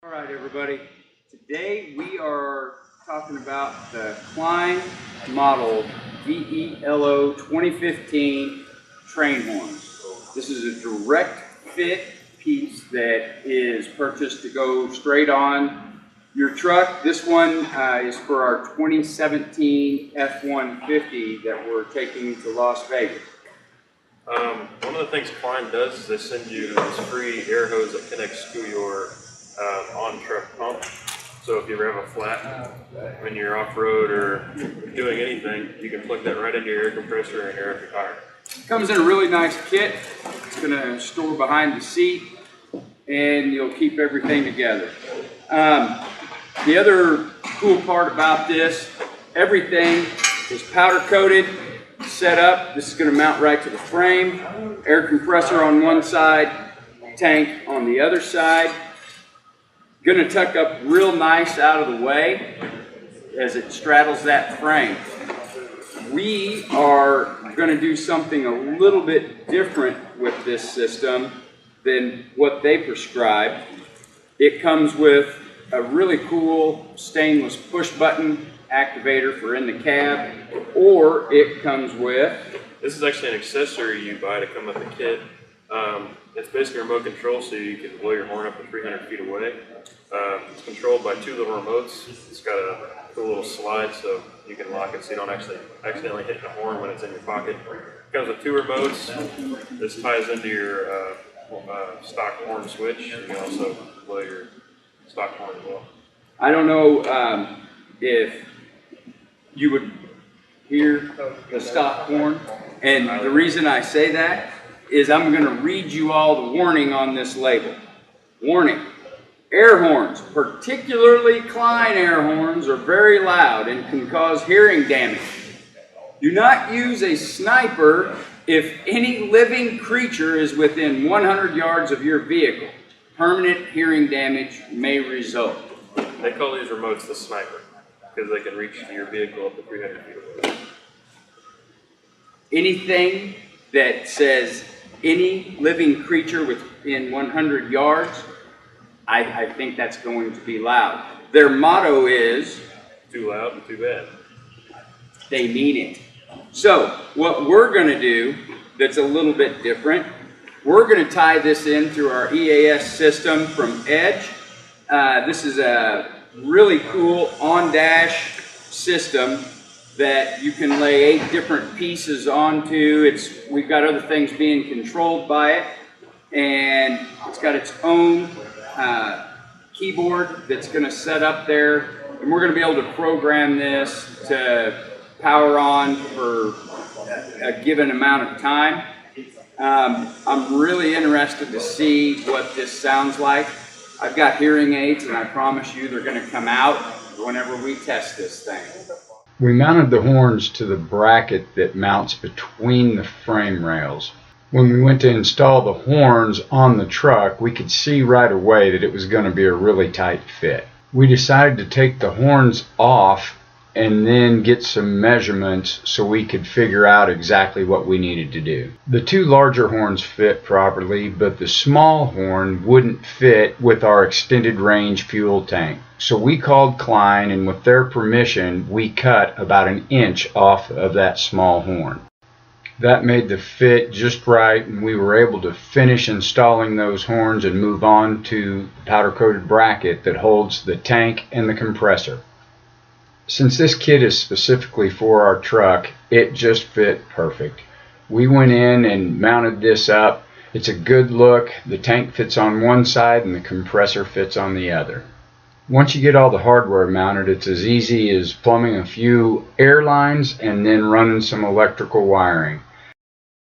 Alright everybody, today we are talking about the Kleinn model VELO 2015 train horns. This is a direct fit piece that is purchased to go straight on your truck. This one is for our 2017 F150 that we're taking to Las Vegas. One of the things Kleinn does is they send you this free air hose that connects to your on-truck pump. So if you ever have a flat when you're off-road or doing anything, you can plug that right into your air compressor and air up your tire. Comes in a really nice kit. It's going to store behind the seat and you'll keep everything together. The other cool part about this, everything is powder coated, set up. This is going to mount right to the frame. Air compressor on one side, tank on the other side. Going to tuck up real nice out of the way as it straddles that frame. We are going to do something a little bit different with this system than what they prescribed. It comes with a really cool stainless push button activator for in the cab, or it comes with... This is actually an accessory you buy to come with the kit. It's basically a remote control so you can blow your horn up to 300 feet away. It's controlled by two little remotes. It's got a cool little slide so you can lock it so you don't actually accidentally hit the horn when it's in your pocket. It comes with two remotes. This ties into your stock horn switch. You can also blow your stock horn as well. I don't know if you would hear the stock horn, and the reason I say that is I'm going to read you all the warning on this label. Warning: air horns, particularly Kleinn air horns, are very loud and can cause hearing damage. Do not use a sniper if any living creature is within 100 yards of your vehicle. Permanent hearing damage may result. They call these remotes the sniper because they can reach your vehicle up to 300 feet away. Anything that says any living creature within 100 yards, I think that's going to be loud. Their motto is, too loud and too bad. They mean it. So what we're going to do that's a little bit different, we're going to tie this in through our EAS system from Edge. This is a really cool on-dash system that you can lay 8 different pieces onto. We've got other things being controlled by it, and it's got its own keyboard that's going to set up there, and we're going to be able to program this to power on for a given amount of time. I'm really interested to see what this sounds like. I've got hearing aids, and I promise you they're going to come out whenever we test this thing. We mounted the horns to the bracket that mounts between the frame rails. When we went to install the horns on the truck, we could see right away that it was going to be a really tight fit. We decided to take the horns off and then get some measurements so we could figure out exactly what we needed to do. The 2 larger horns fit properly, but the small horn wouldn't fit with our extended range fuel tank. So we called Kleinn, and with their permission, we cut about 1 inch off of that small horn. That made the fit just right, and we were able to finish installing those horns and move on to the powder-coated bracket that holds the tank and the compressor. Since this kit is specifically for our truck, it just fit perfect. We went in and mounted this up. It's a good look. The tank fits on one side and the compressor fits on the other. Once you get all the hardware mounted, it's as easy as plumbing a few air lines and then running some electrical wiring.